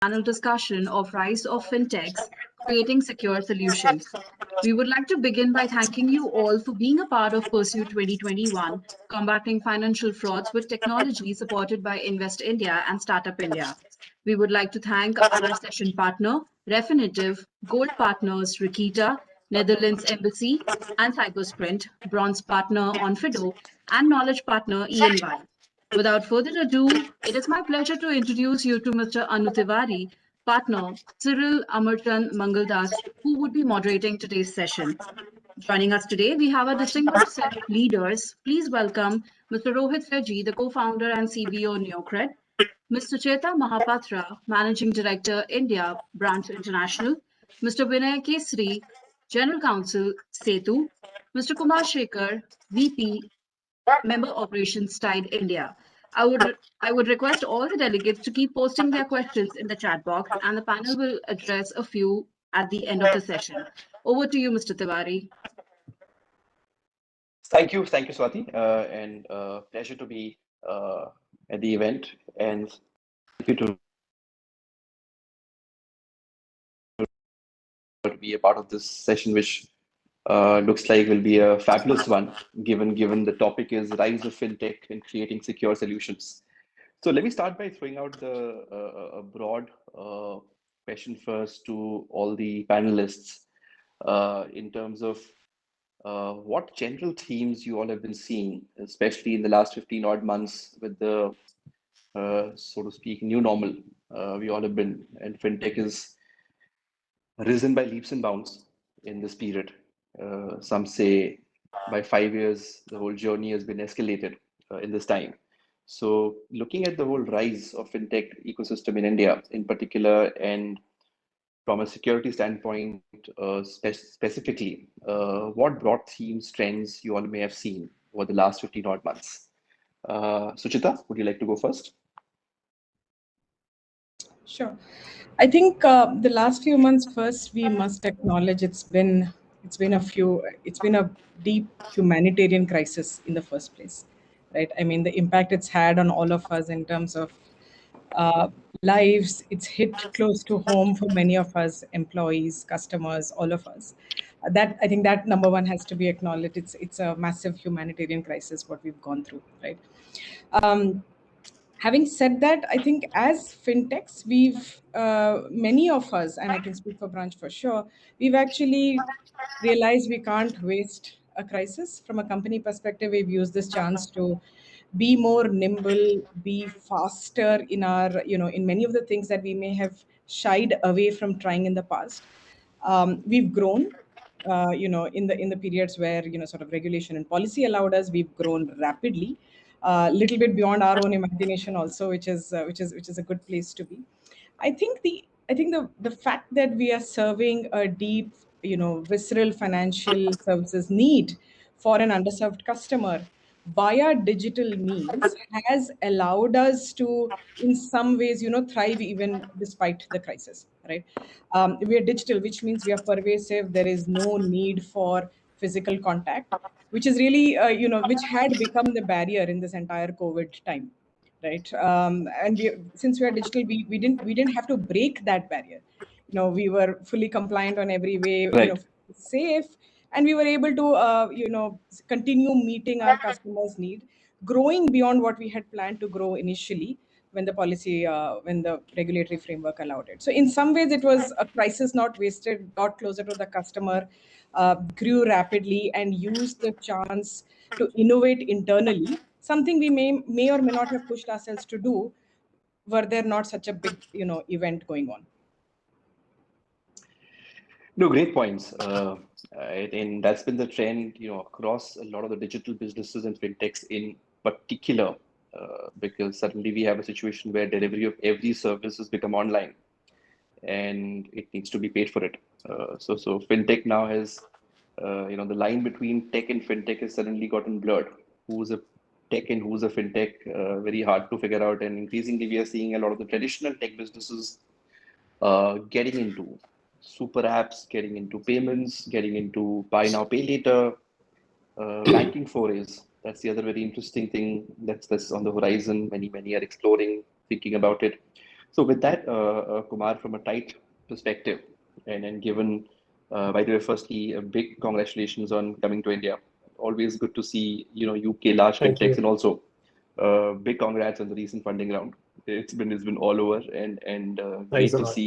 panel discussion of Rise of Fintechs, Creating Secure Solutions. We would like to begin by thanking you all for being a part of Pursuit 2021, combating financial frauds with technology supported by Invest India and Startup India. We would like to thank our session partner, Refinitiv, Gold Partners, Rikita, Netherlands Embassy, and Cybersprint, Bronze Partner on Fido, and Knowledge Partner ENY. Without further ado, it is my pleasure to introduce you to Mr. Anu Tiwari, partner Cyril Amarchand Mangaldas, who would be moderating today's session. Joining us today, we have a distinguished set of leaders. Please welcome Mr. Rohith Reji, the co-founder and CBO Neokred, Ms. Sucheta Mahapatra, Managing Director, India Branch International, Mr. Vinay Kesari, General Counsel, Setu, Mr. Kumar Shekhar, VP Member Operations Tide India. I would request all the delegates to keep posting their questions in the chat box, and the panel will address a few at the end of the session. Over to you, Mr. Tiwari. Thank you, Swati, and pleasure to be at the event, and thank you to be a part of this session, which looks like will be a fabulous one, given the topic is rise of fintech and creating secure solutions. So let me start by throwing out the a broad question first to all the panelists in terms of what general themes you all have been seeing, especially in the last 15 odd months with the, so to speak, new normal we all have been, and fintech is risen by leaps and bounds in this period. Some say by 5 years, the whole journey has been escalated in this time. So looking at the whole rise of fintech ecosystem in India in particular, and from a security standpoint specifically, what broad themes, trends you all may have seen over the last 15 odd months? Sucheta, would you like to go first? Sure. I think the last few months, first we must acknowledge it's been a deep humanitarian crisis in the first place, right? I mean, the impact it's had on all of us in terms of lives. It's hit close to home for many of us, employees, customers, all of us. That I think that number one has to be acknowledged. It's a massive humanitarian crisis what we've gone through, right? Having said that, I think as fintechs, we've many of us, and I can speak for Branch for sure, we've actually realized we can't waste a crisis. From a company perspective, we've used this chance to be more nimble, be faster in our, in many of the things that we may have shied away from trying in the past. We've grown, in the periods where sort of regulation and policy allowed us. We've grown rapidly, a little bit beyond our own imagination, also, which is a good place to be. I think the fact that we are serving a deep, visceral financial services need for an underserved customer via digital means has allowed us to, in some ways, thrive even despite the crisis, right? We are digital, which means we are pervasive. There is no need for physical contact, which is really, which had become the barrier in this entire COVID time, right? And since we are digital, we didn't have to break that barrier. We were fully compliant on every way, Right. safe, and we were able to, continue meeting our customers' need, growing beyond what we had planned to grow initially when when the regulatory framework allowed it. So in some ways, it was a crisis not wasted, got closer to the customer, grew rapidly, and used the chance to innovate internally, something we may or may not have pushed ourselves to do were there not such a big, event going on. No, great points. And that's been the trend, across a lot of the digital businesses and fintechs in particular, because suddenly we have a situation where delivery of every service has become online, and it needs to be paid for it. So fintech now has, the line between tech and fintech has suddenly gotten blurred. Who's a tech and who's a fintech? Very hard to figure out. And increasingly, we are seeing a lot of the traditional tech businesses getting into super apps, getting into payments, getting into buy now, pay later, banking forays. That's the other very interesting thing that's on the horizon. Many are exploring, thinking about it. So with that, Kumar, from a tight perspective, and given, by the way, firstly, a big congratulations on coming to India. Always good to see, UK large Thank fintechs, you. and also big congrats on the recent funding round. It's been all over, and Thanks a lot.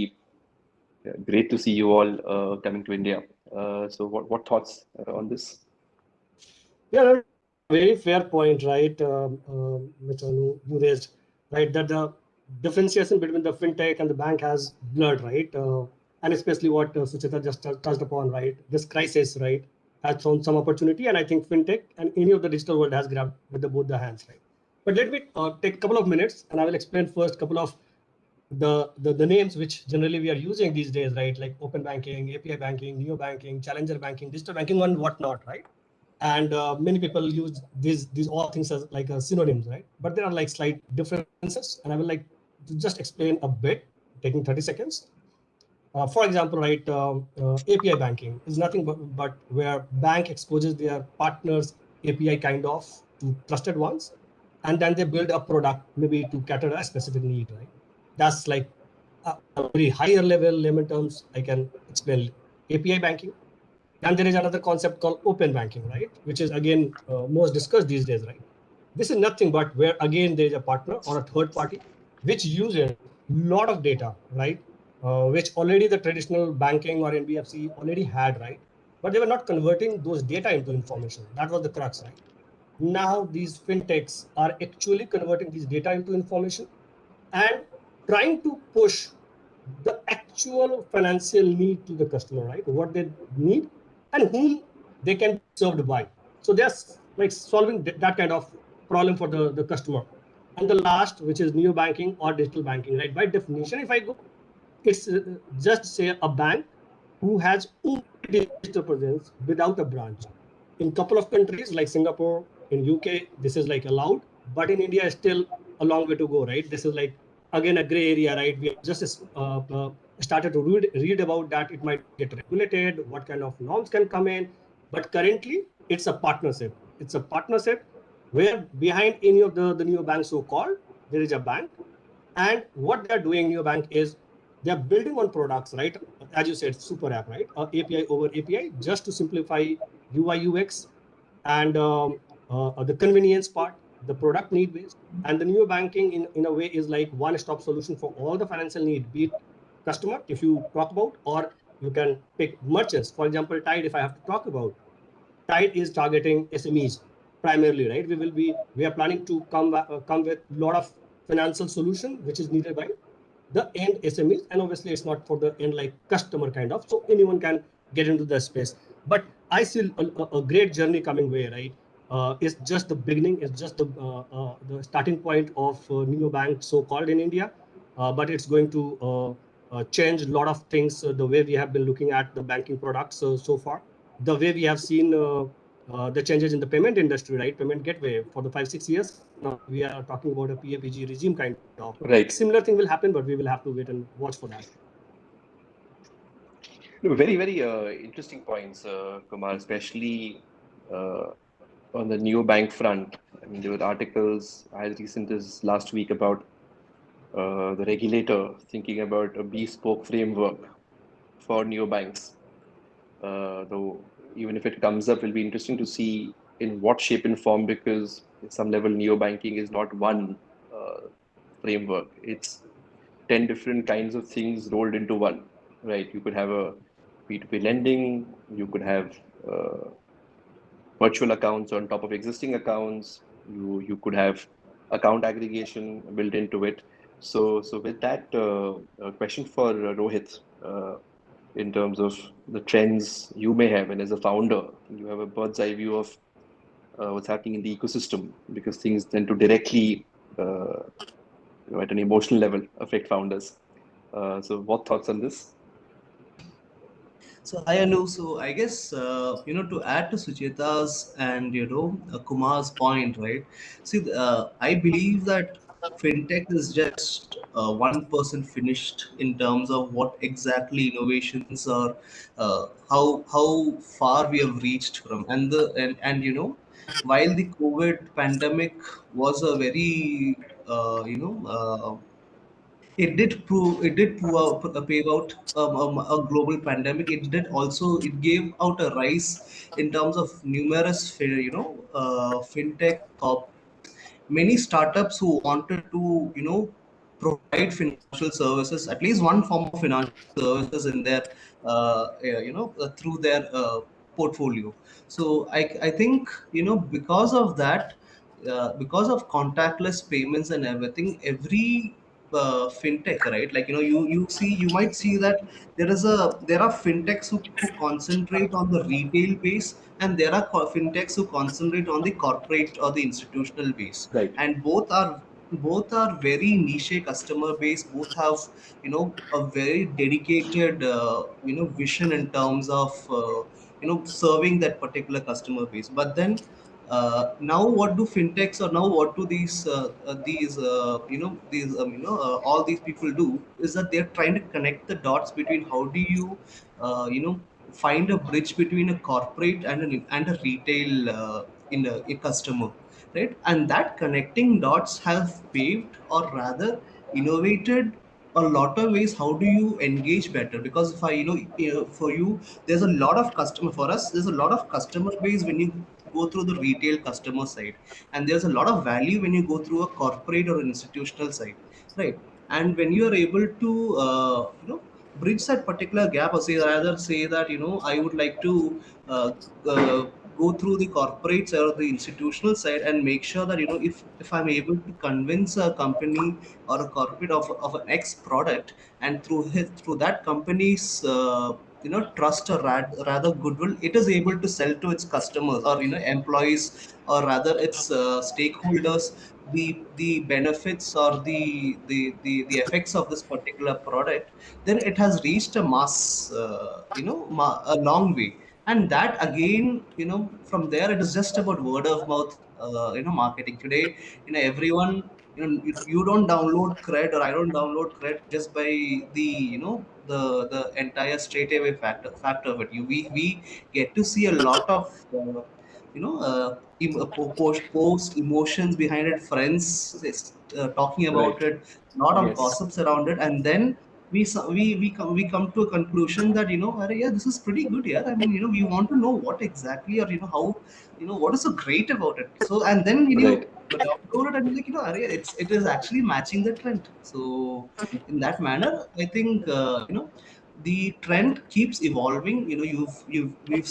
great to see you all coming to India. So what thoughts on this? Yeah, that's a very fair point, right, which you raised, right, that the differentiation between the fintech and the bank has blurred, right, and especially what Sucheta just touched upon, right, this crisis, right, has thrown some opportunity, and I think fintech and any of the digital world has grabbed with both the hands, right. But let me take a couple of minutes, and I will explain first a couple of the names which generally we are using these days, right, like open banking, API banking, neo banking, challenger banking, digital banking, and whatnot, right. And many people use these all things as like synonyms, right? But there are like slight differences, and I will like to just explain a bit, taking 30 seconds. For example, right, API banking is nothing but where bank exposes their partners API kind of to trusted ones, and then they build a product maybe to cater a specific need, right? That's like a very higher level layman terms. I can explain API banking. Then there is another concept called open banking, right? Which is again most discussed these days, right? This is nothing but where again there is a partner or a third party which uses lot of data, right? Which already the traditional banking or NBFC already had, right? But they were not converting those data into information. That was the crux, right? Now these fintechs are actually converting these data into information and trying to push the actual financial need to the customer, right? What they need and whom they can be served by. So they're like solving that kind of problem for the customer. And the last, which is neo banking or digital banking, right? By definition, if I go, it's just say a bank who has only digital presence without a branch. In couple of countries like Singapore, in UK, this is like allowed, but in India, still a long way to go, right? This is like again a gray area, right? We just started to read about that. It might get regulated, what kind of norms can come in, but currently it's a partnership. It's a partnership where behind any of the new banks so called, there is a bank, and what they're doing, Neobank, is they're building on products, right? As you said, super app, right? API over API, just to simplify UI UX and the convenience part, the product need based, and the neo banking in a way is like one-stop solution for all the financial need, be it customer, if you talk about, or you can pick merchants. For example, Tide, if I have to talk about, Tide is targeting SMEs primarily, right? We are planning to come with a lot of financial solution which is needed by the end SMEs, and obviously it's not for the end like customer kind of, so anyone can get into the space. But I see a great journey coming way, right? It's just the beginning. It's just the starting point of neobank, so called in India, but it's going to change a lot of things. The way we have been looking at the banking products so far, the way we have seen the changes in the payment industry, right? Payment gateway for the 5-6 years. Now we are talking about a PAPG regime kind of. Right. Similar thing will happen, but we will have to wait and watch for that. No, very, very interesting points, Kumar, especially on the neobank front. I mean, there were articles as recent as last week about the regulator thinking about a bespoke framework for neobanks. Though, even if it comes up, it'll be interesting to see in what shape and form, because at some level, neobanking is not one framework. It's 10 different kinds of things rolled into one, right? You could have a P2P lending, you could have virtual accounts on top of existing accounts, you could have account aggregation built into it. So with that, a question for Rohith, in terms of the trends you may have, and as a founder, you have a bird's eye view of what's happening in the ecosystem, because things tend to directly, at an emotional level, affect founders. So what thoughts on this? So hi Anu. So I guess to add to Sucheta's and Kumar's point, right? See, I believe that fintech is just 1% finished in terms of what exactly innovations are, how far we have reached from, and while the COVID pandemic was a very pave out a global pandemic. It did also, it gave out a rise in terms of numerous fintech many startups who wanted to provide financial services, at least one form of financial services in their through their portfolio. So I think because of that, because of contactless payments and everything, every fintech, right? Like you might see that there are fintechs who concentrate on the retail base, and there are fintechs who concentrate on the corporate or the institutional base, Right. and both are very niche customer base. Both have a very dedicated vision in terms of serving that particular customer base. But then now what do fintechs, or now what do these all these people do is that they're trying to connect the dots between how do you find a bridge between a corporate and a retail in a customer, right? And that connecting dots have paved, or rather innovated a lot of ways how do you engage better. Because if I for you, there's a lot of customer for us there's a lot of customer base when you go through the retail customer side, and there's a lot of value when you go through a corporate or institutional side, right? And when you are able to bridge that particular gap, or say rather say that I would like to uh, uh, go through the corporate side or the institutional side, and make sure that if I'm able to convince a company or a corporate of an X product, and through that company's trust, or rather goodwill, it is able to sell to its customers, or employees, or rather its stakeholders, the benefits or the effects of this particular product, then it has reached a mass a long way. And that again, from there, it is just about word of mouth marketing. Today, everyone, you don't download cred, or I don't download cred just by the the entire straightaway factor of it. We get to see a lot of post emotions behind it, friends talking Right. about it, lot of Yes. gossips around it, and then we come to a conclusion that "Arey, yeah, this is pretty good. Yeah, I mean, we want to know what exactly, or how, what is so great about it. So, and then when you Right. download it, and you're like, Arey, it is actually matching the trend. So in that manner, I think the trend keeps evolving. We've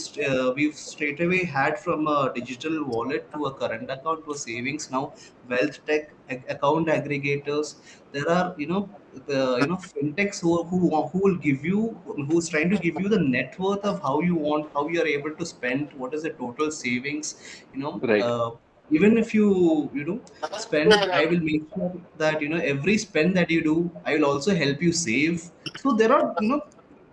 straight away had from a digital wallet to a current account to a savings. Now wealth tech, account aggregators, there are fintechs who will give you, who's trying to give you the net worth of how you are able to spend, what is the total savings, Right. even if you spend, I will make sure that every spend that you do, I will also help you save. So there are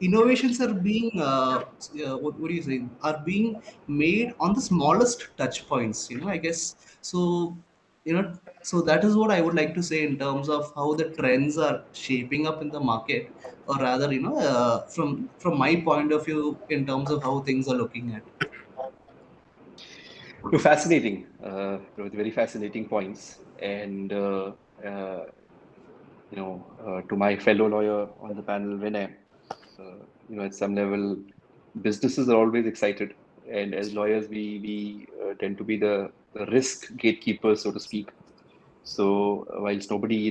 innovations are being what do you say, are being made on the smallest touch points, I guess. So so that is what I would like to say in terms of how the trends are shaping up in the market, or rather from my point of view, in terms of how things are looking at. No, fascinating. With very fascinating points. And uh, to my fellow lawyer on the panel, Vinay, at some level, businesses are always excited, and as lawyers, we tend to be the risk gatekeepers, so to speak. So whilst nobody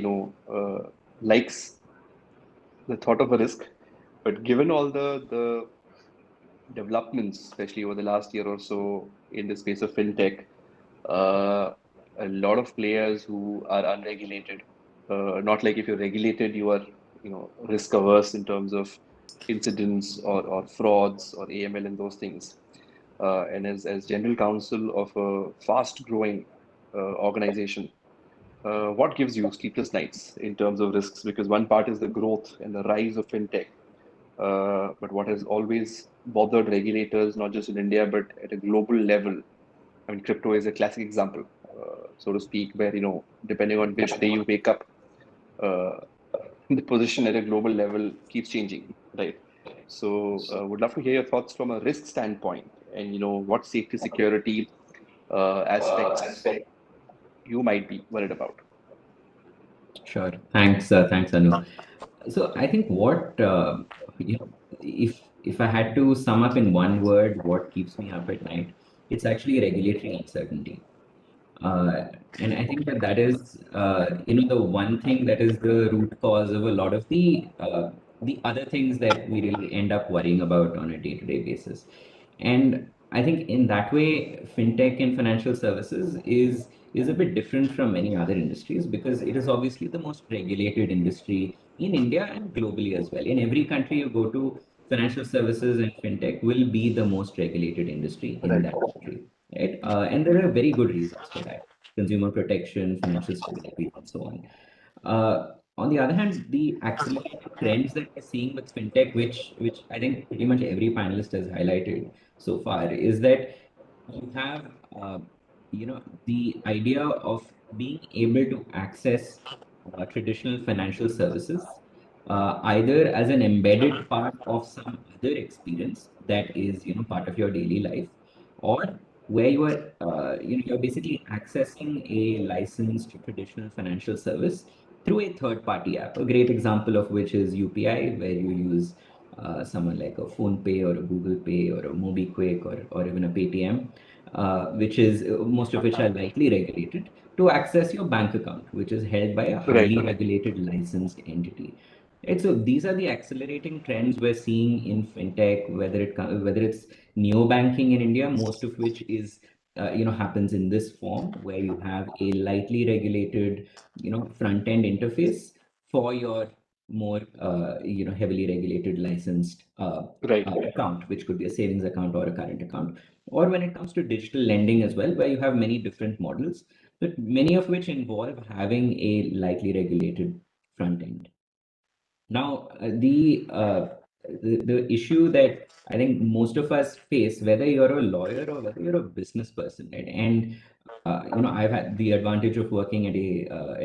likes the thought of a risk, but given all the developments, especially over the last year or so in the space of fintech, uh, a lot of players who are unregulated. Not like if you're regulated, you are risk averse in terms of incidents or frauds or AML and those things. And as general counsel of a fast growing organization, what gives you sleepless nights in terms of risks? Because one part is the growth and the rise of fintech, but what has always bothered regulators, not just in India, but at a global level. I mean, crypto is a classic example, so to speak, where, depending on which day you wake up, uh, the position at a global level keeps changing, right? So, would love to hear your thoughts from a risk standpoint, and, what safety security aspects you might be worried about. Sure. Thanks, Anu. So I think what you know, if I had to sum up in one word, what keeps me up at night, it's actually regulatory uncertainty. Uh, and I think that that is, the one thing that is the root cause of a lot of the other things that we really end up worrying about on a day-to-day basis. And I think in that way, fintech and financial services is a bit different from many other industries because it is obviously the most regulated industry in India and globally as well. In every country you go to, financial services and fintech will be the most regulated industry in Right. that country, right? And there are very good reasons for that: consumer protection, financial stability, and so on. On the other hand, the accelerated trends that we're seeing with fintech, which I think pretty much every panelist has highlighted so far, is that you have the idea of being able to access traditional financial services either as an embedded part of some other experience that is part of your daily life, or where you are you're basically accessing a licensed traditional financial service through a third party app. A great example of which is UPI, where you use someone like a phone pay or a Google Pay or a MobiQuick or even a Paytm, which is most of which are likely regulated, to access your bank account, which is held by a Right. highly regulated licensed entity. Right, so these are the accelerating trends we're seeing in fintech, whether it's neo banking in India, most of which is happens in this form where you have a lightly regulated front end interface for your more heavily regulated licensed Right. account, which could be a savings account or a current account. Or when it comes to digital lending as well, where you have many different models, but many of which involve having a lightly regulated front end. Now, the issue that I think most of us face, whether you're a lawyer or whether you're a business person, right? And I've had the advantage of working at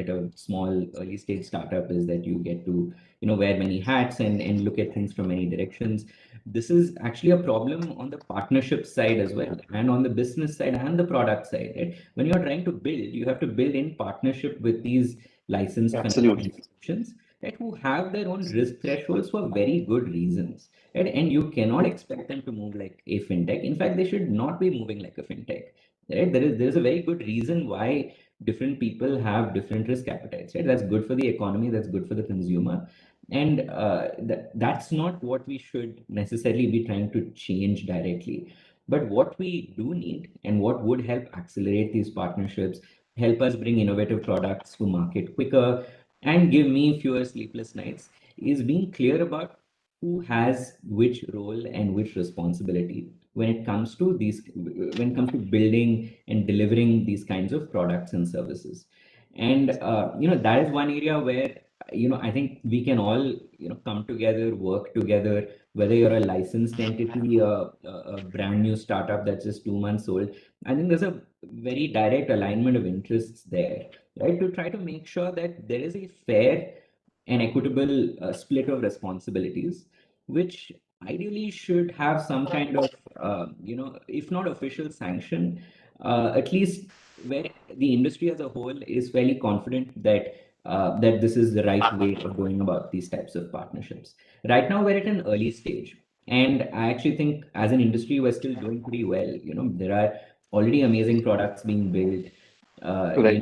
a small early stage startup, is that you get to wear many hats and look at things from many directions. This is actually a problem on the partnership side as well, and on the business side and the product side, right? When you're trying to build, you have to build in partnership with these licensed financial Absolutely. institutions, right, who have their own risk thresholds for very good reasons, right? And you cannot expect them to move like a fintech. In fact, they should not be moving like a fintech, right? There is a very good reason why different people have different risk appetites, right? That's good for the economy, that's good for the consumer, and that's not what we should necessarily be trying to change directly. But what we do need, and what would help accelerate these partnerships, help us bring innovative products to market quicker, and give me fewer sleepless nights, is being clear about who has which role and which responsibility when it comes to building and delivering these kinds of products and services. And that is one area where I think we can all come together, work together, whether you're a licensed entity, a brand new startup that's just 2 months old. I think there's a very direct alignment of interests there, right? To try to make sure that there is a fair and equitable split of responsibilities, which ideally should have some kind of, if not official sanction, at least where the industry as a whole is fairly confident that this is the right way of going about these types of partnerships. Right now, we're at an early stage, and I actually think as an industry, we're still doing pretty well. There are already amazing products being built. Right.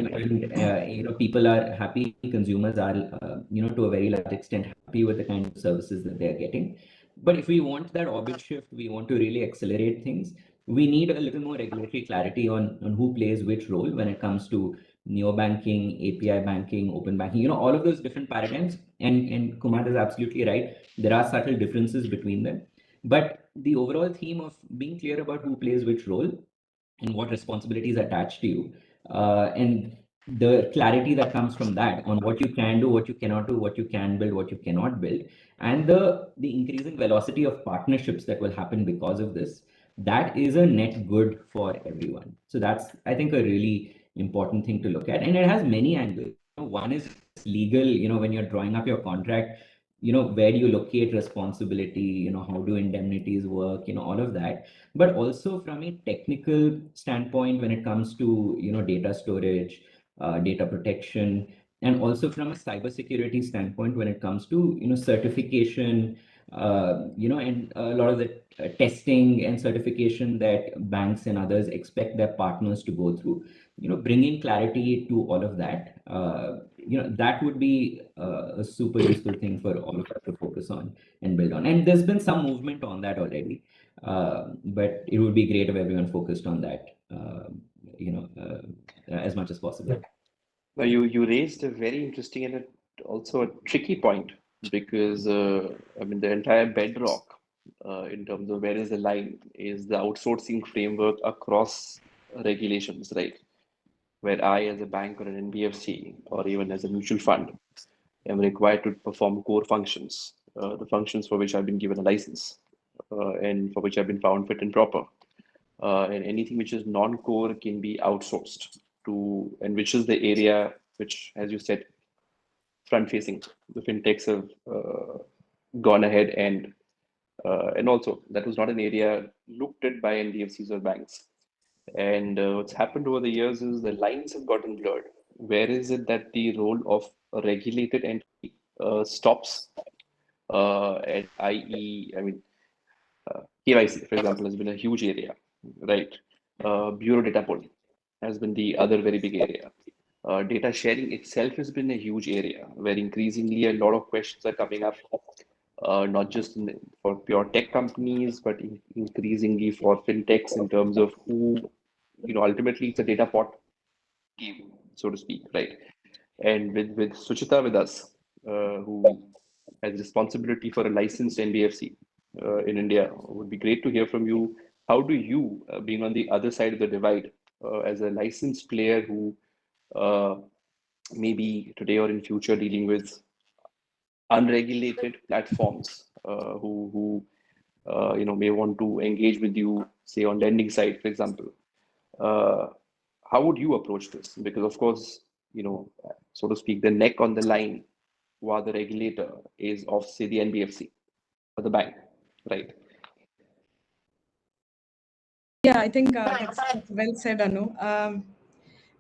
People are happy. Consumers are, to a very large extent, happy with the kind of services that they're getting. But if we want that orbit shift, we want to really accelerate things, we need a little more regulatory clarity on who plays which role when it comes to neo banking, API banking, open banking, all of those different paradigms. And Kumar is absolutely right. There are subtle differences between them. But the overall theme of being clear about who plays which role and what responsibilities attach to you, and the clarity that comes from that on what you can do, what you cannot do, what you can build, what you cannot build, and the increasing velocity of partnerships that will happen because of this, that is a net good for everyone. So that's, I think, a really important thing to look at, and it has many angles. One is legal, when you're drawing up your contract, where do you locate responsibility, how do indemnities work, all of that. But also from a technical standpoint, when it comes to data storage, data protection, and also from a cybersecurity standpoint when it comes to certification, and a lot of the testing and certification that banks and others expect their partners to go through. Bringing clarity to all of that, that would be a super useful thing for all of us to focus on and build on. And there's been some movement on that already, but it would be great if everyone focused on that, as much as possible. Now, you raised a very interesting and also a tricky point because I mean the entire bedrock in terms of where is the line is the outsourcing framework across regulations, right? Where I, as a bank or an NBFC or even as a mutual fund, am required to perform core functions, the functions for which I've been given a license and for which I've been found fit and proper. And anything which is non-core can be outsourced to, and which is the area which, as you said, front-facing. The fintechs have gone ahead and also that was not an area looked at by NBFCs or banks. And what's happened over the years is the lines have gotten blurred. Where is it that the role of a regulated entity stops? And i.e., I mean, KYC, for example, has been a huge area, right? Bureau data pool has been the other very big area. Data sharing itself has been a huge area where increasingly a lot of questions are coming up, not just for pure tech companies, but increasingly for fintechs in terms of who, ultimately it's a data pot game, so to speak, right? And with Sucheta with us, who has responsibility for a licensed NBFC in India, it would be great to hear from you. How do you, being on the other side of the divide, as a licensed player who uh, maybe today or in future dealing with unregulated platforms who may want to engage with you, say on lending side, for example. Uh, how would you approach this? Because of course, so to speak, the neck on the line while the regulator is of, say, the NBFC or the bank, right? Yeah, I think that's well said, Anu.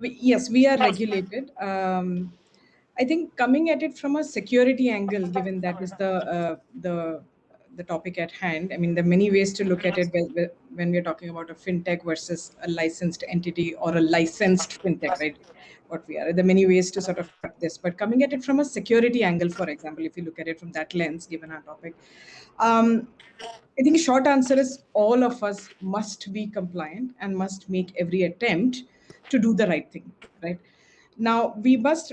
Yes, we are regulated. I think coming at it from a security angle, given that is the topic at hand. I mean, there are many ways to look at it when we're talking about a fintech versus a licensed entity or a licensed fintech, right? What we are. There are many ways to sort of cut this, but coming at it from a security angle, for example, if you look at it from that lens, given our topic, um, I think short answer is all of us must be compliant and must make every attempt to do the right thing, right? Now, we must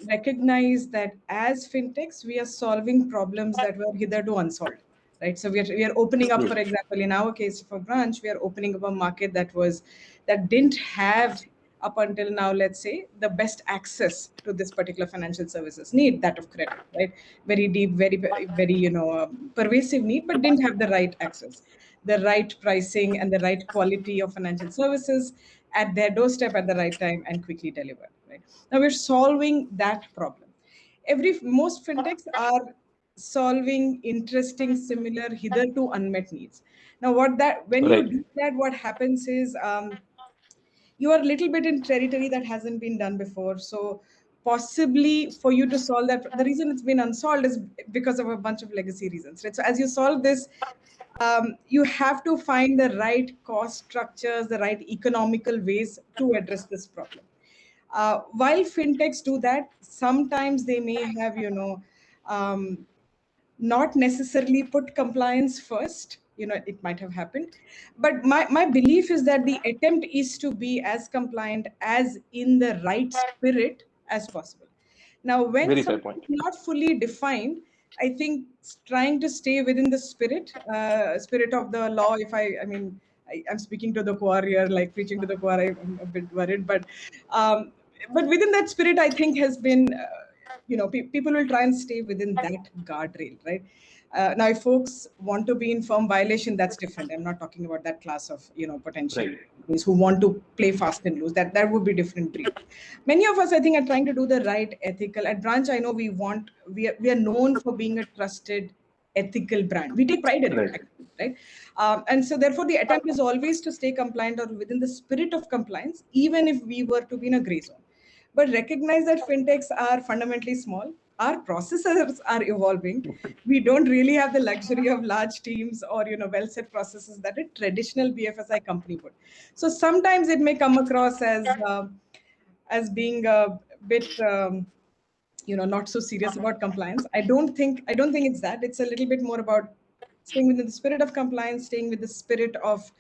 recognize that as fintechs, we are solving problems that were hitherto unsolved, right? So we are opening up, for example, in our case for branch, we are opening up a market that didn't have up until now, let's say, the best access to this particular financial services need, that of credit, right? Very deep, very, pervasive need, but didn't have the right access, the right pricing, and the right quality of financial services at their doorstep at the right time and quickly delivered, right? Now we're solving that problem. Most fintechs are solving interesting, similar, hitherto unmet needs. Now, when you Right. do that, what happens is you are a little bit in territory that hasn't been done before. So possibly for you to solve that, the reason it's been unsolved is because of a bunch of legacy reasons, right? So as you solve this, you have to find the right cost structures, the right economical ways to address this problem. While fintechs do that, sometimes they may have, um, not necessarily put compliance first. It might have happened, but my belief is that the attempt is to be as compliant as in the right spirit as possible. Now when Very fair something point. is not fully defined, I think trying to stay within the spirit of the law. I'm speaking to the choir here, like preaching to the choir. I'm a bit worried, but within that spirit, I think has been people will try and stay within that guardrail, right? Now if folks want to be in firm violation, that's different. I'm not talking about that class of potential Right. companies who want to play fast and loose. That would be different breed. Many of us, I think, are trying to do the right ethical. At branch, I know we are known for being a trusted ethical brand. We take pride in it, Right. actually, right? And so therefore the attempt is always to stay compliant or within the spirit of compliance, even if we were to be in a gray zone. but recognize that fintechs are fundamentally small. Our processes are evolving. We don't really have the luxury of large teams or well set processes that a traditional BFSI company would. So sometimes it may come across as being a bit not so serious about compliance. I don't think it's that. It's a little bit more about staying within the spirit of compliance, staying with the spirit of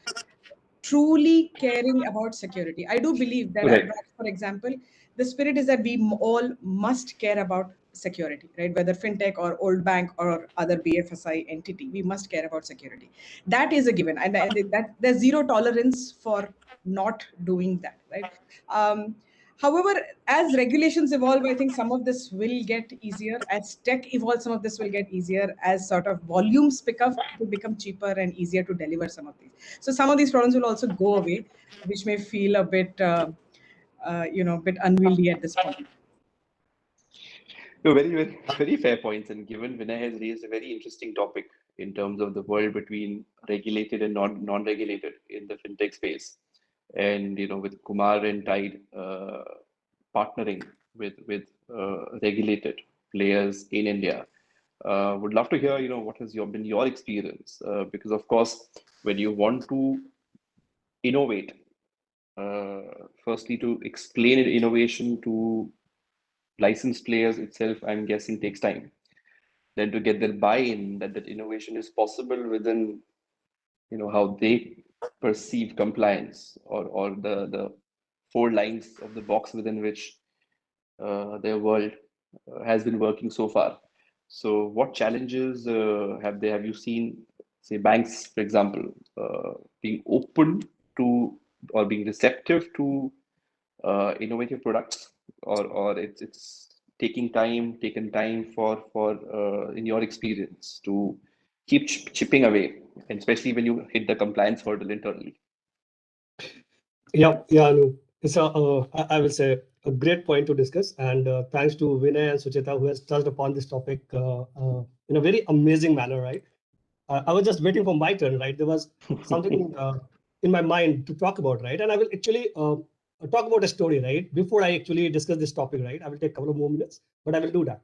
truly caring about security. I do believe that at Right. Branch, for example, the spirit is that we all must care about security, right? Whether fintech or old bank or other BFSI entity, we must care about security. That is a given, and that there's zero tolerance for not doing that, right? Um, However, as regulations evolve, I think some of this will get easier. As tech evolves, some of this will get easier. As sort of volumes pick up, it will become cheaper and easier to deliver some of these. So some of these problems will also go away, which may feel a bit, bit unwieldy at this point. No, very, very, very fair points. And given Vinay has raised a very interesting topic in terms of the world between regulated and non-regulated in the fintech space, and with Kumar and Tide partnering with regulated players in India, would love to hear what has been your experience, because of course when you want to innovate, firstly to explain innovation to licensed players itself, I'm guessing takes time. Then to get their buy-in that innovation is possible within, how they perceive compliance, or the four lines of the box within which their world has been working so far. So what challenges have you seen, say banks, for example, being open to or being receptive to innovative products, or it's taken time for in your experience to keep chipping away, and especially when you hit the compliance hurdle internally. Yeah, Anu. It's I will say a great point to discuss, and thanks to Vinay and Sucheta who has touched upon this topic in a very amazing manner, right? I was just waiting for my turn, right? There was something in my mind to talk about, right? And I will actually talk about a story, right? Before I actually discuss this topic, right? I will take a couple of more minutes, but I will do that.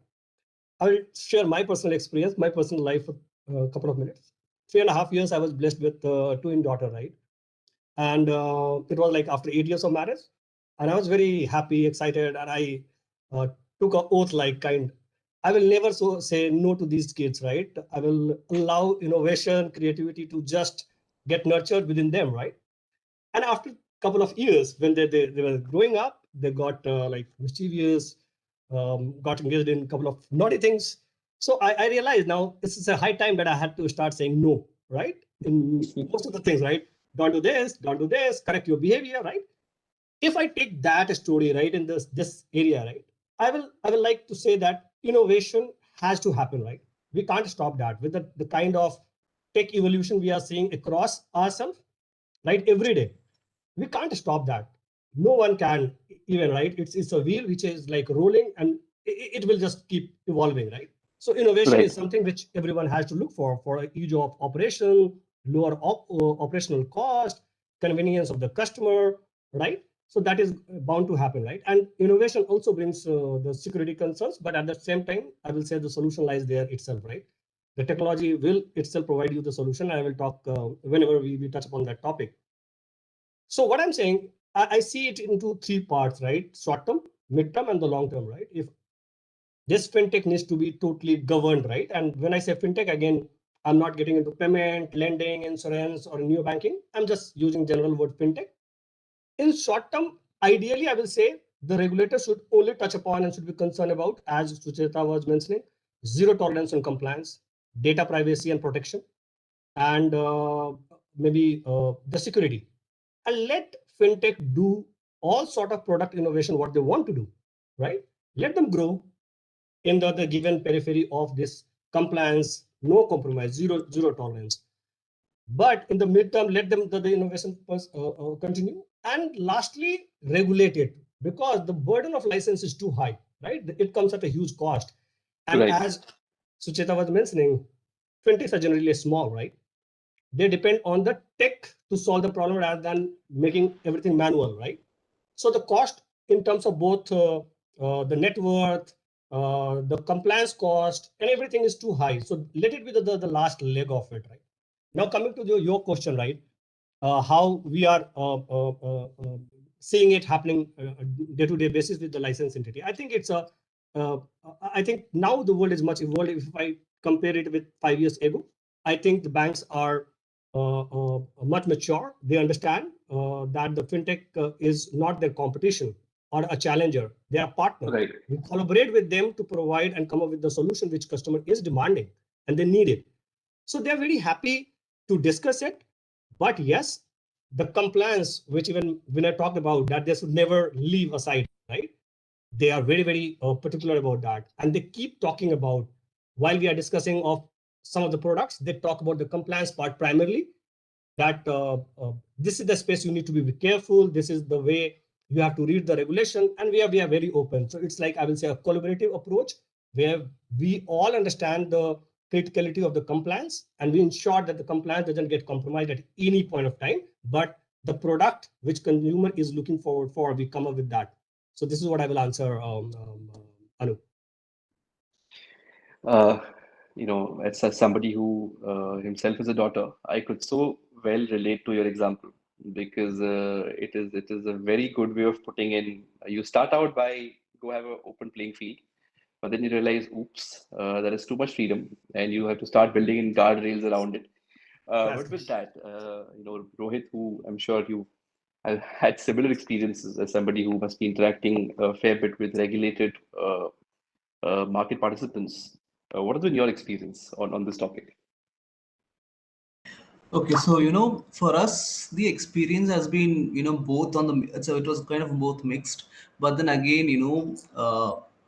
I will share my personal experience, my personal life for a couple of minutes. 3.5 years, I was blessed with twin daughter, right? And it was like after 8 years of marriage, and I was very happy, excited, and I uh, took an oath, like kind, I will never say no to these kids, right? I will allow innovation, creativity to just get nurtured within them, right? And after a couple of years, when they were growing up, they got like mischievous, got engaged in a couple of naughty things. So I realized now this is a high time that I had to start saying no, right? In most of the things, right? Don't do this, correct your behavior, right? If I take that story, right, in this area, right, I will like to say that innovation has to happen, right? We can't stop that with the kind of tech evolution we are seeing across ourselves, right, every day. We can't stop that. No one can, even, right? It's a wheel which is like rolling, and it will just keep evolving, right? So innovation is Right. something which everyone has to look for ease of operation, lower operational cost, convenience of the customer, right? So that is bound to happen, right? And innovation also brings the security concerns, but at the same time, I will say the solution lies there itself, right? The technology will itself provide you the solution. I will talk whenever we touch upon that topic. So what I'm saying, I see it into three parts, right? Short term, mid term, and the long term, right? If this fintech needs to be totally governed, right? And when I say fintech, again, I'm not getting into payment, lending, insurance, or new banking. I'm just using general word fintech. In short term, ideally, I will say the regulator should only touch upon and should be concerned about, as Sucheta was mentioning, zero tolerance on compliance, data privacy and protection, and maybe the security, and let fintech do all sort of product innovation what they want to do, right? Let them grow in the given periphery of this compliance, no compromise, zero tolerance. But in the midterm, let them the innovation continue. And lastly, regulate it, because the burden of license is too high, right? It comes at a huge cost. And Right. as Sucheta was mentioning, fintechs are generally small, right? They depend on the tech to solve the problem rather than making everything manual, right? So the cost in terms of both the net worth, the compliance cost, and everything is too high. So let it be the last leg of it, right? Now coming to your question, right? How we are seeing it happening day-to-day basis with the license entity. I think it's a, uh, I think now the world is much evolved. If I compare it with 5 years ago, I think the banks are much mature. They understand that the fintech is not their competition or a challenger. They are a partner. Right. We collaborate with them to provide and come up with the solution which customer is demanding and they need it. So they're very happy to discuss it. But yes, the compliance, which even Vinay talked about, that they should never leave aside, right? They are very, very particular about that. And they keep talking about, while we are discussing of some of the products, they talk about the compliance part primarily, that this is the space you need to be careful. This is the way you have to read the regulation. And we are very open. So it's like, I will say, a collaborative approach where we all understand the criticality of the compliance and we ensure that the compliance doesn't get compromised at any point of time. But the product which consumer is looking forward for, we come up with that. So this is what I will answer, Anu. Uh, as somebody who himself is a daughter, I could so well relate to your example because it is a very good way of putting in. You start out by go have an open playing field, but then you realize, oops, there is too much freedom, and you have to start building in guardrails around it. That's But with that, Rohit, who I'm sure you have had similar experiences as somebody who must be interacting a fair bit with regulated market participants. What has been your experience on this topic? Okay, so for us, the experience has been both on the, so it was kind of both mixed, but then again,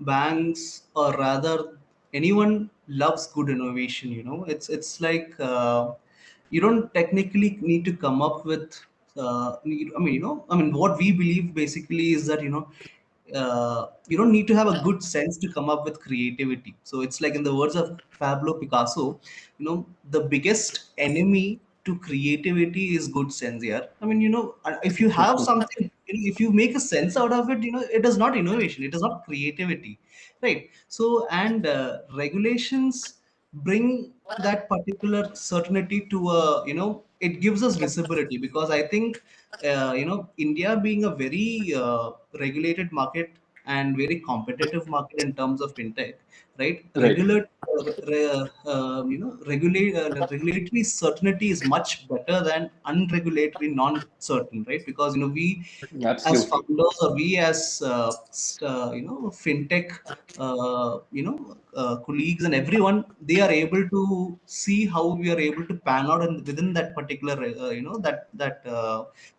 banks or rather anyone loves good innovation. It's like you don't technically need to come up with. What we believe basically is that you don't need to have a good sense to come up with creativity. So it's like in the words of Pablo Picasso, the biggest enemy to creativity is good sense. Yeah, if you have something, if you make a sense out of it, it is not innovation, it is not creativity, right? So and regulations bring that particular certainty to a, it gives us visibility, because I think India being a very regulated market and very competitive market in terms of fintech, right? Right. Regulatory certainty is much better than unregulatory non-certain, right? Because we as Absolutely. founders, or we as fintech colleagues and everyone, they are able to see how we are able to pan out within that particular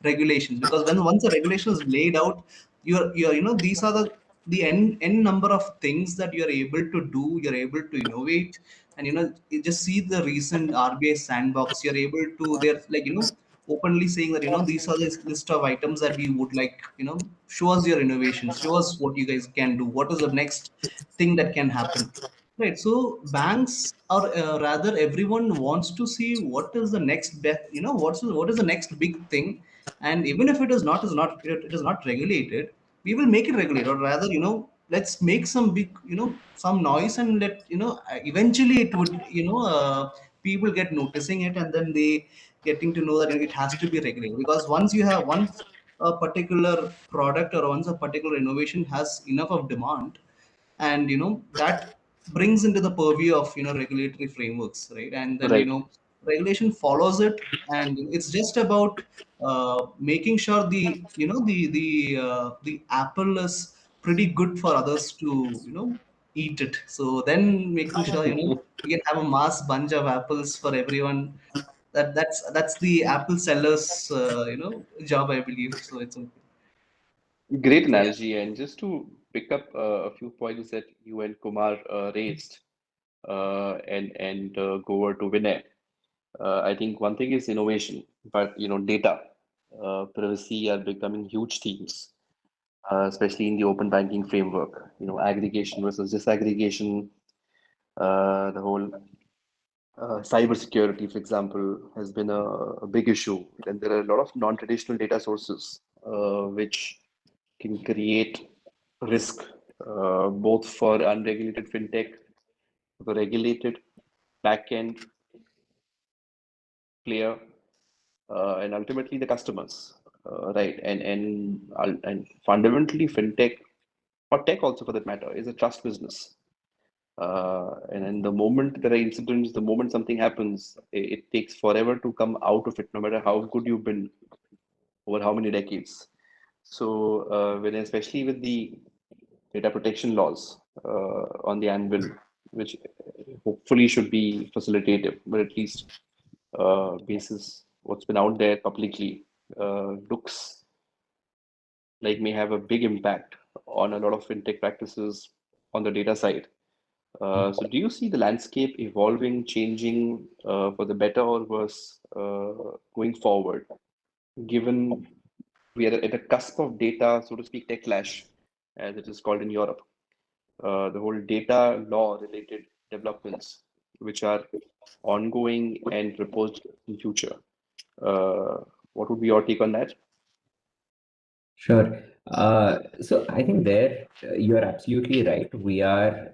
regulations. Because when once a regulation is laid out, these are the n number of things that you're able to do, you're able to innovate. And you just see the recent RBI sandbox, you're able to, they're like openly saying that these are the list of items that we would like, show us your innovations, show us what you guys can do, what is the next thing that can happen, right? So banks, or rather everyone wants to see what is the next best, what is the next big thing. And even if it is not regulated, we will make it regulated. Or rather, let's make some big, some noise, and let eventually it would, people get noticing it, and then they getting to know that it has to be regulated. Because once a particular product, or once a particular innovation has enough of demand, and that brings into the purview of regulatory frameworks, right? And then Right. regulation follows it, and it's just about making sure the apple is pretty good for others to eat it. So then making sure we can have a mass bunch of apples for everyone. That's the apple sellers job, I believe. So it's okay. Great So yeah. analogy. And just to pick up a few points that you and Kumar raised, and go over to Vinay. I think one thing is innovation, but data, privacy are becoming huge themes, especially in the open banking framework. Aggregation versus disaggregation, the whole cybersecurity, for example, has been a big issue, and there are a lot of non-traditional data sources which can create risk both for unregulated fintech, the regulated back-end player, and ultimately the customers, right? And fundamentally, fintech or tech also for that matter is a trust business. And then the moment there are incidents, the moment something happens, it takes forever to come out of it, no matter how good you've been over how many decades. So, when especially with the data protection laws on the anvil, which hopefully should be facilitative, but at least basis what's been out there publicly, looks like may have a big impact on a lot of fintech practices on the data side. So do you see the landscape evolving, changing for the better or worse going forward, given we are at a cusp of data, so to speak, tech clash, as it is called in Europe? The whole data law related developments, which are ongoing and proposed in future. Uh, what would be your take on that? Sure. So I think there you're absolutely right. We are,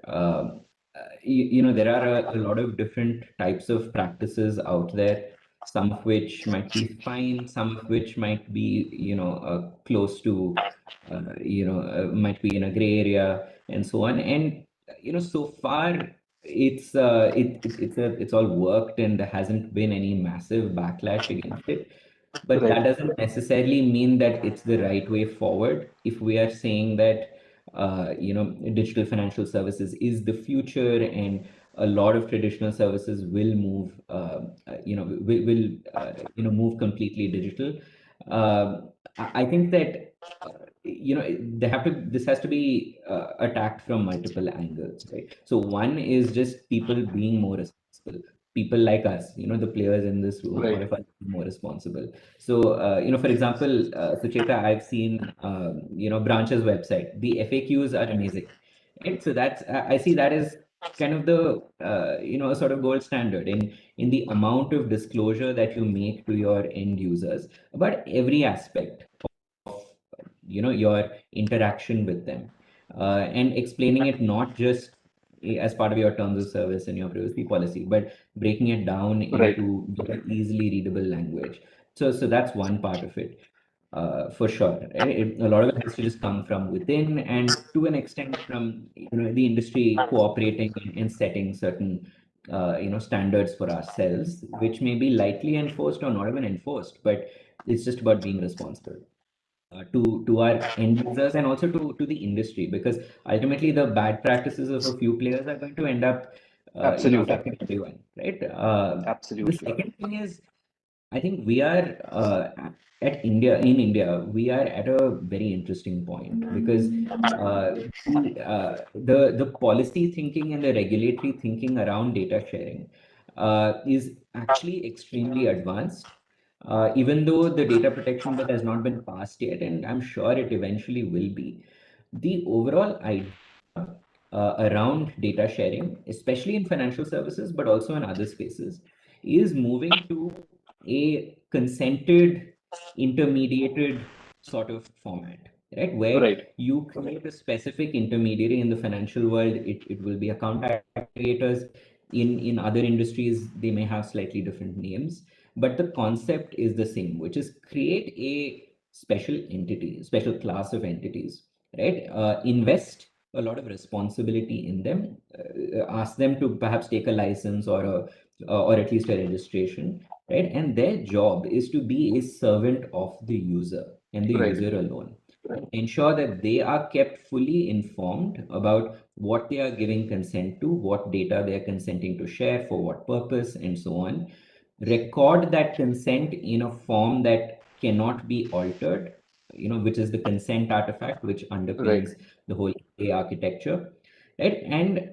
there are a lot of different types of practices out there, some of which might be fine, some of which might be, close to, might be in a gray area and so on. And, so far it's all worked and there hasn't been any massive backlash against it. But that Right, doesn't necessarily mean that it's the right way forward. If we are saying that, digital financial services is the future and a lot of traditional services will move, move completely digital. I think that, this has to be attacked from multiple angles, right? So one is just people being more responsible. People like us, the players in this room, all right, of us more responsible. So, for example, Sucheta, I've seen, Branch's website. The FAQs are amazing. Right? So I see that as kind of the, sort of gold standard in the amount of disclosure that you make to your end users about every aspect of, your interaction with them, and explaining it not just as part of your terms of service and your privacy policy, but breaking it down right. into very easily readable language. So that's one part of it, for sure. A lot of it has to just come from within, and to an extent from the industry cooperating and setting certain standards for ourselves, which may be lightly enforced or not even enforced, but it's just about being responsible to our end users and also to the industry, because ultimately the bad practices of a few players are going to end up Absolutely, affecting everyone, right? The absolutely. second thing is, I think we are in India, we are at a very interesting point because the policy thinking and the regulatory thinking around data sharing is actually extremely advanced. Even though the data protection bill has not been passed yet, and I'm sure it eventually will be, the overall idea around data sharing, especially in financial services, but also in other spaces, is moving to a consented, intermediated sort of format, right? Where Right, you create a specific intermediary in the financial world, it will be account aggregators. In other industries, they may have slightly different names, but the concept is the same, which is create a special entity, special class of entities, right? Invest a lot of responsibility in them, ask them to perhaps take a license or at least a registration, right? And their job is to be a servant of the user and the right, user alone. Ensure that they are kept fully informed about what they are giving consent to, what data they are consenting to share, for what purpose, and so on. Record that consent in a form that cannot be altered, which is the consent artifact, which right, underpins the whole A architecture, right? And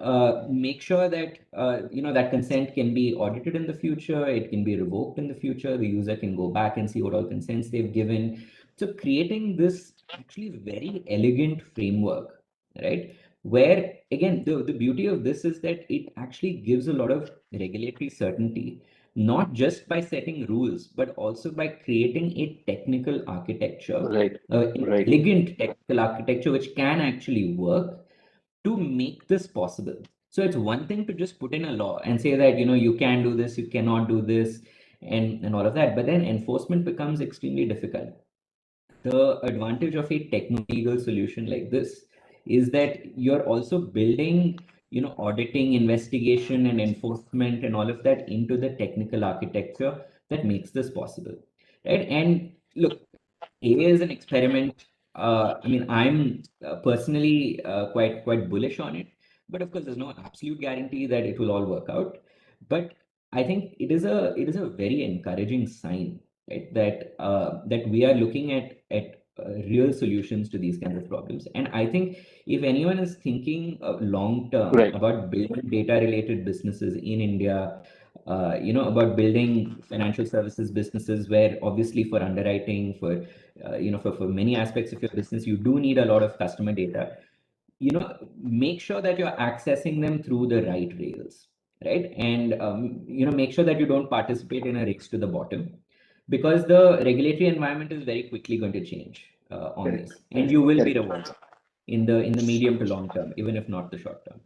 make sure that that consent can be audited in the future, it can be revoked in the future, the user can go back and see what all consents they've given. So creating this actually very elegant framework, right? Where again, the beauty of this is that it actually gives a lot of regulatory certainty, not just by setting rules, but also by creating a technical architecture, Right. an Right. elegant technical architecture which can actually work to make this possible. So it's one thing to just put in a law and say that, you can do this, you cannot do this, and all of that. But then enforcement becomes extremely difficult. The advantage of a techno-legal solution like this is that you're also building, auditing, investigation, and enforcement and all of that into the technical architecture that makes this possible, right? And look, AI is an experiment. I mean, I'm personally quite bullish on it, but of course, there's no absolute guarantee that it will all work out. But I think it is a very encouraging sign, right? That we are looking at real solutions to these kinds of problems. And I think if anyone is thinking long term Right. about building data related businesses in India, about building financial services businesses where obviously for underwriting, for many aspects of your business, you do need a lot of customer data. Make sure that you're accessing them through the right rails, right? And make sure that you don't participate in a race to the bottom, because the regulatory environment is very quickly going to change on Correct. this, and you will be Correct. rewarded in the medium to long term, even if not the short term.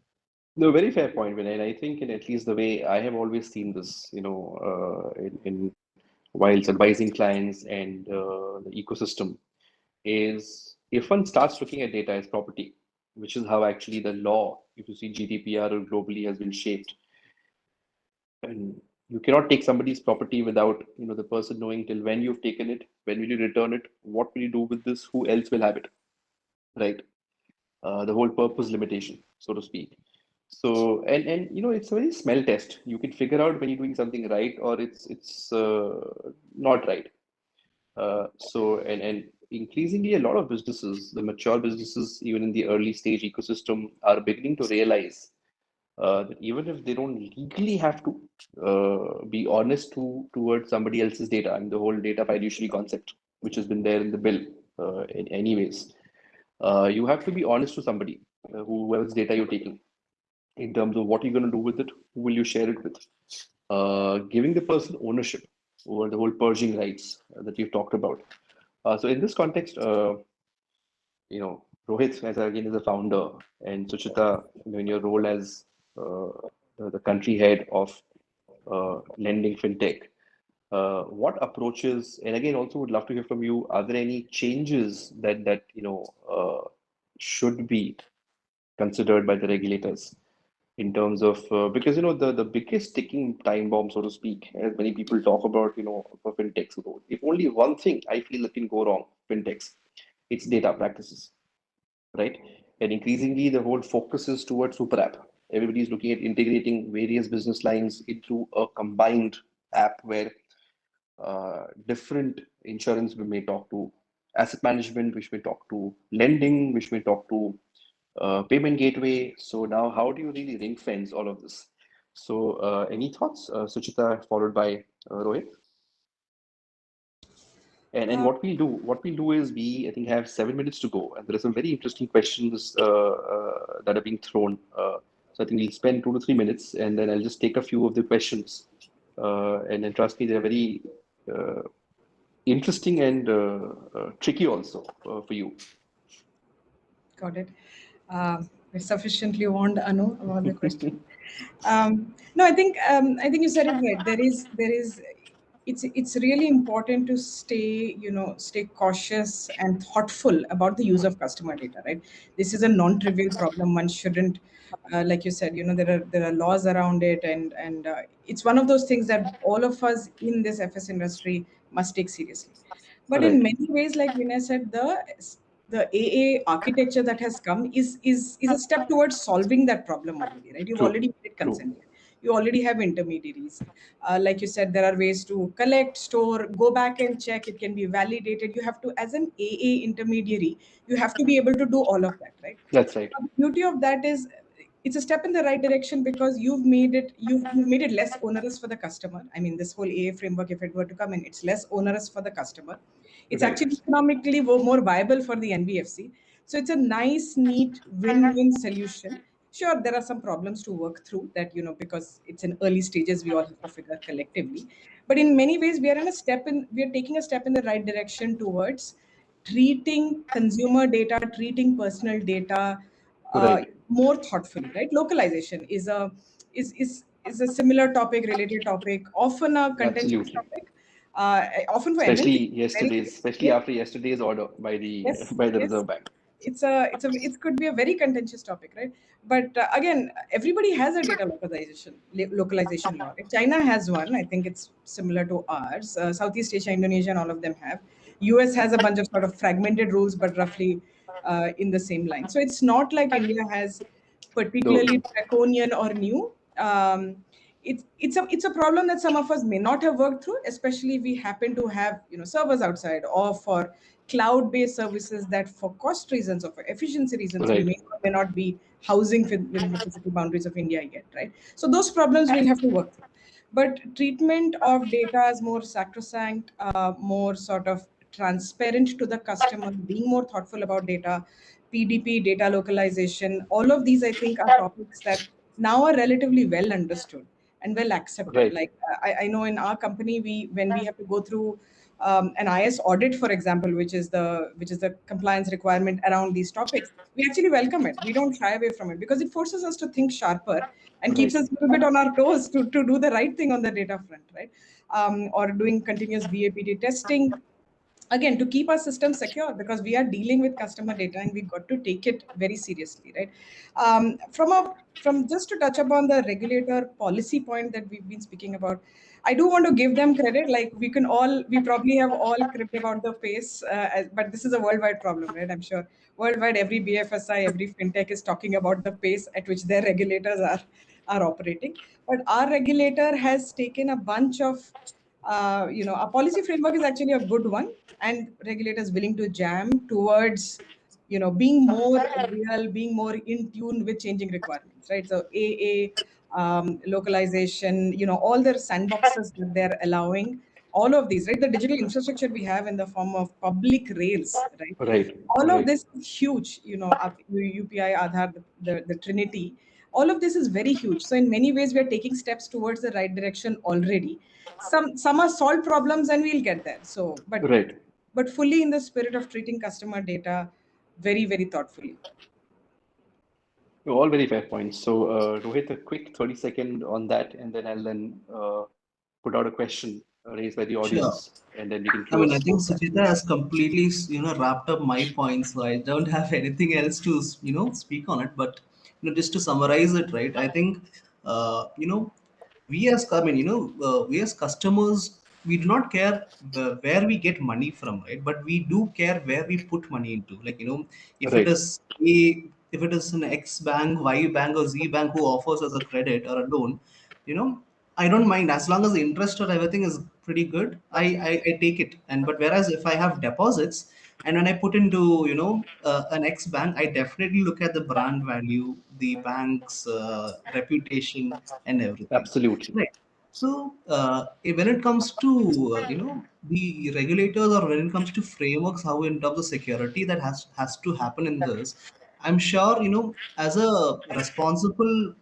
No, very fair point, Vinay. And I think in at least the way I have always seen this, in whilst advising clients and the ecosystem, is if one starts looking at data as property, which is how actually the law, if you see GDPR or globally, has been shaped. And you cannot take somebody's property without, the person knowing till when you've taken it, when will you return it, what will you do with this, who else will have it, right? The whole purpose limitation, so to speak. So and it's a very smell test. You can figure out when you're doing something right or it's not right. And increasingly, a lot of businesses, the mature businesses, even in the early stage ecosystem, are beginning to realize that even if they don't legally have to be honest towards somebody else's data, and the whole data fiduciary concept, which has been there in the bill, in anyways, you have to be honest to somebody, whoever's data you're taking, in terms of what you're going to do with it, who will you share it with, giving the person ownership over the whole purging rights that you've talked about. So in this context, Rohit, as again is a founder, and Sucheta, in your role as uh, the country head of lending fintech, what approaches, and again, also would love to hear from you. Are there any changes that should be considered by the regulators in terms of because the biggest ticking time bomb, so to speak, as many people talk about, for fintechs. If only one thing I feel that can go wrong, fintechs, it's data practices, right? And increasingly, the whole focus is towards super app. Everybody is looking at integrating various business lines into a combined app where different insurance we may talk to, asset management, which may talk to lending, which may talk to payment gateway. So now, how do you really ring fence all of this? So, any thoughts, Suchita, followed by Rohit? And Uh, what we'll do is I think have 7 minutes to go, and there are some very interesting questions that are being thrown. So I think we'll spend 2 to 3 minutes, and then I'll just take a few of the questions, and then trust me, they're very uh, interesting and tricky also for you. Got it. We're sufficiently warned, Anu, about the question. No, I think you said it right. There is it's really important to stay cautious and thoughtful about the use of customer data, right? This is a non-trivial problem. One shouldn't, like you said, there are laws around it, and it's one of those things that all of us in this FS industry must take seriously. But in Right. many ways, like Vinay said, the AA architecture that has come is a step towards solving that problem already, right? You've True. already made it True. consented. You already have intermediaries. Like you said, there are ways to collect, store, go back and check. It can be validated. You have to, as an AA intermediary, you have to be able to do all of that, right? That's right. The beauty of that is it's a step in the right direction because you've made it less onerous for the customer. I mean, this whole AA framework, if it were to come in, it's less onerous for the customer. It's Right. actually economically more viable for the NBFC. So it's a nice, neat win-win solution Sure, there are some problems to work through that, because it's in early stages, we all have to figure collectively. But in many ways, we are taking a step in the right direction towards treating consumer data, treating personal data Right. more thoughtfully, right? Localization is a similar topic, related topic, often a contentious Absolutely. topic, often for MNC. Very, Especially yes, after yesterday's order by the yes, by the yes. Reserve Bank. It could be a very contentious topic, right? But again, everybody has a data localization law. Right? China has one. I think it's similar to ours. Southeast Asia, Indonesia, and all of them have. US has a bunch of sort of fragmented rules, but roughly in the same line. So it's not like India has Though, particularly draconian or new. It's a problem that some of us may not have worked through, especially if we happen to have servers outside, or for cloud-based services that, for cost reasons or for efficiency reasons, we right, may or may not be housing within the physical boundaries of India yet, right? So those problems we'll have to work through. But treatment of data is more sacrosanct, more sort of transparent to the customer, being more thoughtful about data, PDP, data localization, all of these, I think, are topics that now are relatively well understood and well accepted. right, Like I know in our company, when we have to go through an IS audit, for example, which is the compliance requirement around these topics, we actually welcome it. We don't shy away from it because it forces us to think sharper and keeps right, us a little bit on our toes to do the right thing on the data front, right? Or doing continuous BAPD testing, again, to keep our system secure, because we are dealing with customer data and we got to take it very seriously, right? From just to touch upon the regulator policy point that we've been speaking about, I do want to give them credit. Like, we probably have all cribbed about the pace, but this is a worldwide problem, right? I'm sure worldwide, every BFSI, every fintech is talking about the pace at which their regulators are operating. But our regulator has taken a bunch of, a policy framework is actually a good one, and regulators willing to jam towards, being more real, being more in tune with changing requirements, right? So AA, localization, all their sandboxes that they're allowing, all of these, right? The digital infrastructure we have in the form of public rails, right? right, All of right, this is huge, UPI, Aadhaar, the Trinity. All of this is very huge. So in many ways, we are taking steps towards the right direction already. Some are solved problems, and we'll get there. So, right. but fully in the spirit of treating customer data very, very thoughtfully. All very fair points. So, Rohit, a quick 30-second on that, and then I'll put out a question raised by the Sure. audience, and then we can I mean, I close think post that. Sucheta has completely, wrapped up my points, so I don't have anything else to, speak on it. But, just to summarize it, right? I think, we as customers, we do not care where we get money from, right? But we do care where we put money into. Like, if it Right, is if it is an X bank, Y bank, or Z bank who offers us a credit or a loan, you know, I don't mind as long as the interest or everything is pretty good. I take it. And but whereas if I have deposits and when I put into an X bank, I definitely look at the brand value, the bank's reputation, and everything. absolutely. Right. So when it comes to the regulators, or when it comes to frameworks, how in terms of security that has to happen in this, I'm sure as a responsible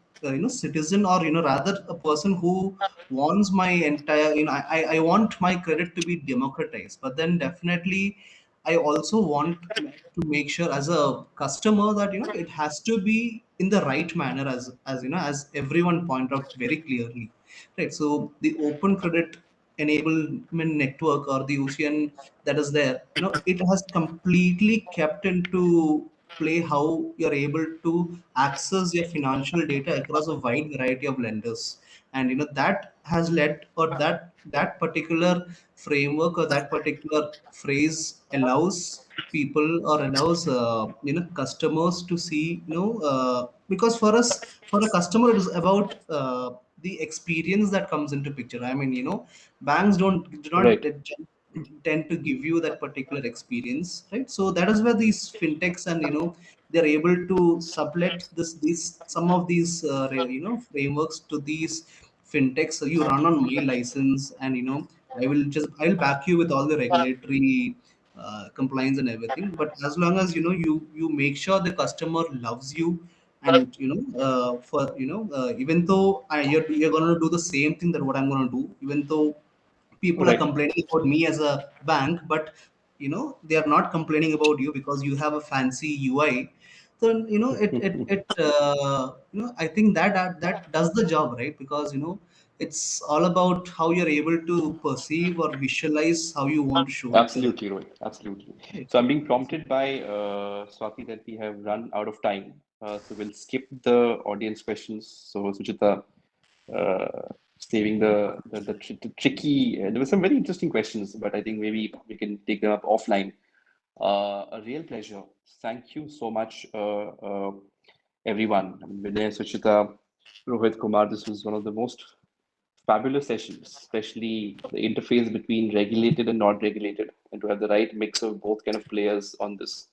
citizen, or rather a person who wants my entire I want my credit to be democratized, but then definitely I also want to make sure as a customer that it has to be in the right manner, as everyone pointed out very clearly, right? So the open credit enablement network, or the ocean that is there, it has completely kept into play how you're able to access your financial data across a wide variety of lenders. And that has led, or that particular framework, or that particular phrase allows people, or allows customers to see, because for us, for a customer, it is about the experience that comes into picture. I mean, banks do not Right, tend to give you that particular experience, right? So that is where these fintechs, and they're able to sublet these some of these frameworks to these fintechs. So you run on my license, and I'll back you with all the regulatory compliance and everything. But as long as you make sure the customer loves you, And even though you're going to do the same thing that what I'm going to do, even though people are Right. complaining about me as a bank, but they are not complaining about you because you have a fancy UI. So I think that does the job, right? Because it's all about how you're able to perceive or visualize how you want to show it. Absolutely, Rohit. Absolutely. So I'm being prompted by Swati that we have run out of time. So we'll skip the audience questions. So Sucheta, saving the tricky. There were some very interesting questions, but I think maybe we can take them up offline. A real pleasure. Thank you so much, everyone. I mean, Vinay, Sucheta, Rohit, Kumar. This was one of the most fabulous sessions, especially the interface between regulated and not regulated, and to have the right mix of both kind of players on this,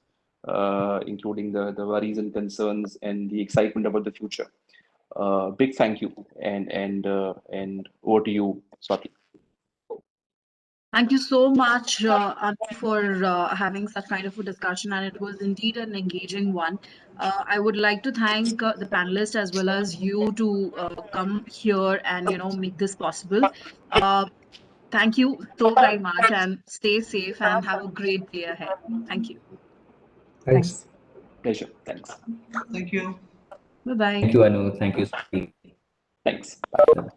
including the worries and concerns and the excitement about the future. Big thank you, and over to you, Swati. Thank you so much, Anu, for having such kind of a discussion, and it was indeed an engaging one. I would like to thank the panelists as well as you to come here and make this possible. Uh, Thank you so very much, and stay safe and have a great day ahead. Thank you. Thanks. Thanks. Pleasure. Thanks. Thank you. Bye bye. Thank you, Anu. Thank you, Swati. Thanks. Bye.